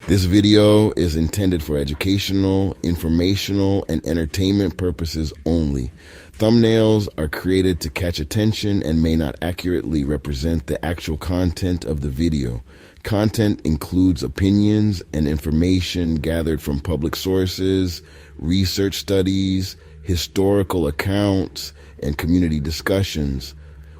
This video is intended for educational, informational, and entertainment purposes only. Thumbnails are created to catch attention and may not accurately represent the actual content of the video. Content includes opinions and information gathered from public sources, research studies, historical accounts, and community discussions.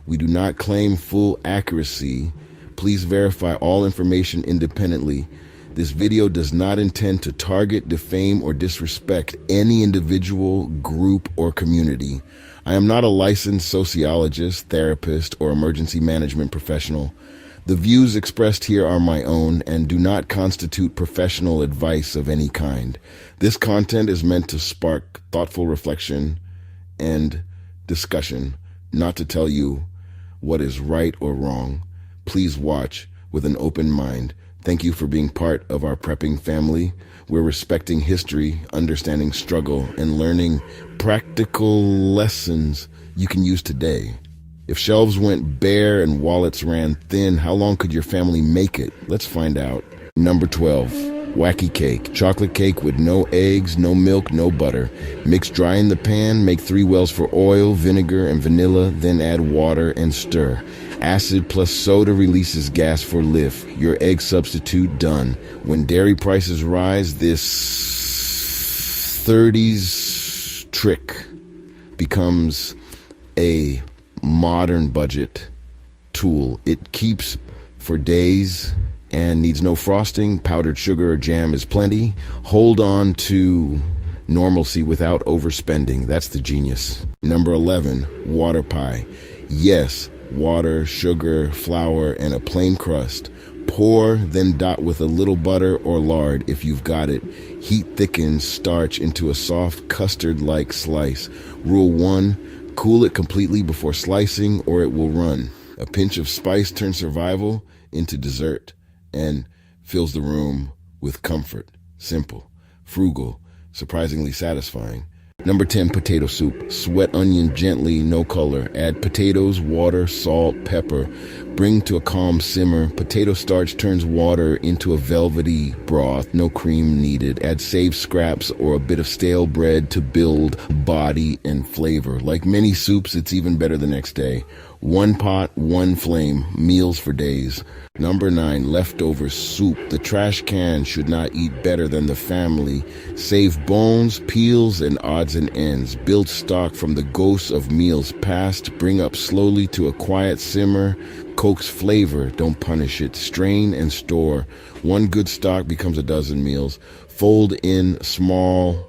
We do not claim full accuracy. Please verify all information independently. This video does not intend to target, defame, or disrespect any individual, group, or community. I am not a licensed sociologist, therapist, or emergency management professional. The views expressed here are my own and do not constitute professional advice of any kind. This content is meant to spark thoughtful reflection and discussion, not to tell you what is right or wrong. Please watch with an open mind. Thank you for being part of our prepping family. We're respecting history, understanding struggle, and learning practical lessons you can use today. If shelves went bare and wallets ran thin, how long could your family make it? Let's find out. Number 12, wacky cake. Chocolate cake with no eggs, no milk, no butter. Mix dry in the pan, make 3 wells for oil, vinegar, and vanilla, then add water and stir. Acid plus soda releases gas for lift. Your egg substitute done. When dairy prices rise, this 30s trick becomes a modern budget tool. It keeps for days and needs no frosting. Powdered sugar or jam is plenty. Hold on to normalcy without overspending. That's the genius. Number 11, water pie. Yes, water, sugar, flour, and a plain crust. Pour, then dot with a little butter or lard if you've got it. Heat thickens starch into a soft custard-like slice. Rule 1, cool it completely before slicing or it will run. A pinch of spice turns survival into dessert and fills the room with comfort. Simple, frugal, surprisingly satisfying. Number 10, potato soup. Sweat onion gently, no color. Add potatoes, water, salt, pepper. Bring to a calm simmer. Potato starch turns water into a velvety broth, no cream needed. Add saved scraps or a bit of stale bread to build body and flavor. Like many soups, it's even better the next day. 1 pot, 1 flame, meals for days. Number 9, leftover soup. The trash can should not eat better than the family. Save bones, peels, and odds and ends. Build stock from the ghosts of meals past. Bring up slowly to a quiet simmer. Coax flavor, don't punish it. Strain and store. 1 good stock becomes a dozen meals. Fold in small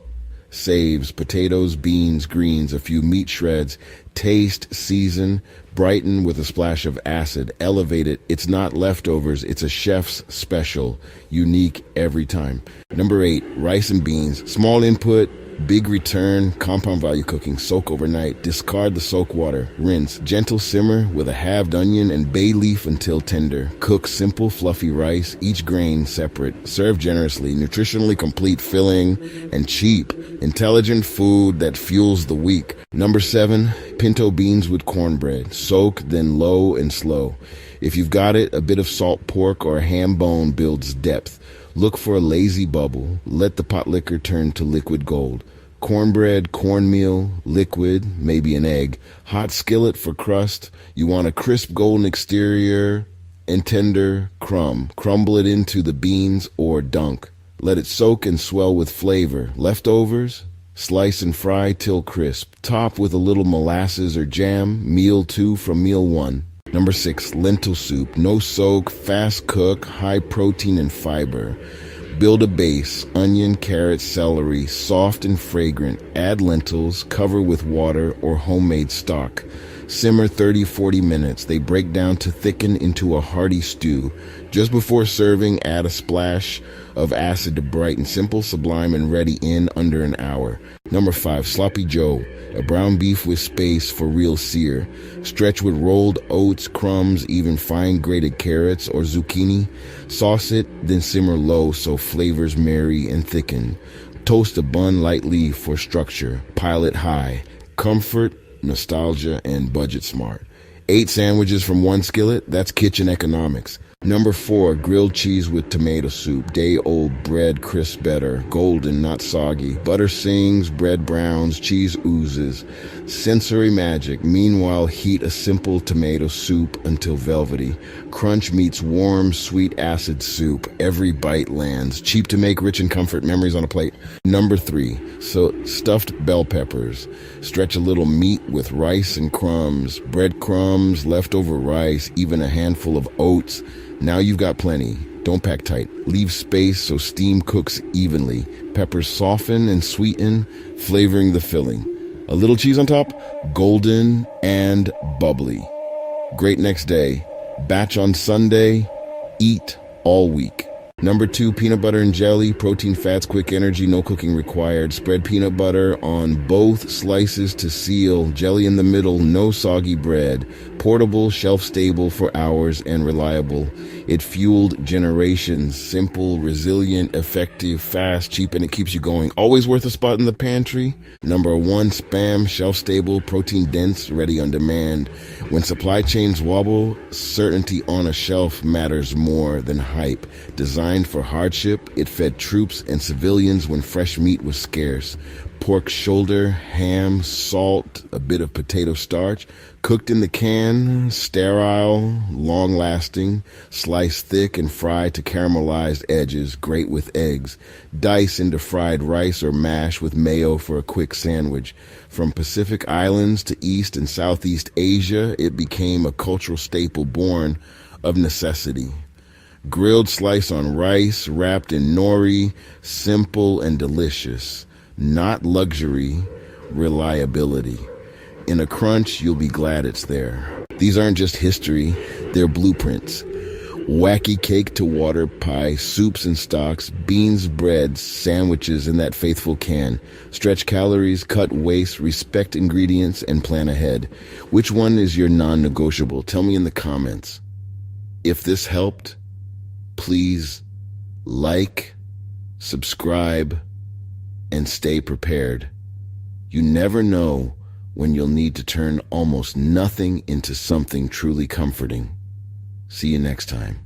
saves, potatoes, beans, greens, a few meat shreds. Taste, season, brighten with a splash of acid. Elevate it. It's not leftovers. It's a chef's special. Unique every time. Number 8, rice and beans. Small input, big return, compound value cooking. Soak overnight. Discard the soak water. Rinse. Gentle simmer with a halved onion and bay leaf until tender. Cook simple, fluffy rice, each grain separate. Serve generously. Nutritionally complete, filling, and cheap. Intelligent food that fuels the week. Number 7, pinto beans with cornbread. Soak, then low and slow. If you've got it, a bit of salt pork or a ham bone builds depth. Look for a lazy bubble. Let the pot liquor turn to liquid gold. Cornbread, cornmeal, liquid, maybe an egg. Hot skillet for crust. You want a crisp golden exterior and tender crumb. Crumble it into the beans or dunk. Let it soak and swell with flavor. Leftovers? Slice and fry till crisp. Top with a little molasses or jam. Meal 2 from meal 1. Number 6, lentil soup. No soak, fast cook, high protein and fiber. Build a base. Onion, carrot, celery, soft and fragrant. Add lentils, cover with water or homemade stock. Simmer 30-40 minutes. They break down to thicken into a hearty stew. Just before serving, add a splash of acid to brighten. Simple, sublime, and ready in under an hour. Number 5, sloppy joe. A brown beef with space for real sear. Stretch with rolled oats, crumbs, even fine grated carrots or zucchini. Sauce it, then simmer low so flavors marry and thicken. Toast a bun lightly for structure. Pile it high. Comfort, nostalgia, and budget smart. 8 sandwiches from 1 skillet, that's kitchen economics. Number 4, grilled cheese with tomato soup. Day-old bread, crisp better. Golden, not soggy. Butter sings, bread browns, cheese oozes. Sensory magic. Meanwhile, heat a simple tomato soup until velvety. Crunch meets warm, sweet acid soup. Every bite lands. Cheap to make, rich in comfort. Memories on a plate. Number 3, so stuffed bell peppers. Stretch a little meat with rice and crumbs. Breadcrumbs, leftover rice, even a handful of oats. Now you've got plenty. Don't pack tight. Leave space so steam cooks evenly. Peppers soften and sweeten, flavoring the filling. A little cheese on top, golden and bubbly. Great next day. Batch on Sunday. Eat all week. Number 2, peanut butter and jelly. Protein, fats, quick energy, no cooking required. Spread peanut butter on both slices to seal. Jelly in the middle, no soggy bread. Portable, shelf-stable for hours, and reliable. It fueled generations. Simple, resilient, effective, fast, cheap, and it keeps you going. Always worth a spot in the pantry. Number 1, Spam, shelf-stable, protein-dense, ready on demand. When supply chains wobble, certainty on a shelf matters more than hype. Designed for hardship, it fed troops and civilians when fresh meat was scarce. Pork shoulder, ham, salt, a bit of potato starch, cooked in the can, sterile, long-lasting, sliced thick and fried to caramelized edges, great with eggs. Dice into fried rice or mash with mayo for a quick sandwich. From Pacific Islands to East and Southeast Asia, it became a cultural staple born of necessity. Grilled slice on rice, wrapped in nori, simple and delicious. Not luxury, reliability. In a crunch, you'll be glad it's there. These aren't just history, they're blueprints. Wacky cake to water pie, soups and stocks, beans, breads, sandwiches in that faithful can. Stretch calories, cut waste, respect ingredients, and plan ahead. Which one is your non-negotiable? Tell me in the comments. If this helped, please like, subscribe, and stay prepared. You never know when you'll need to turn almost nothing into something truly comforting. See you next time.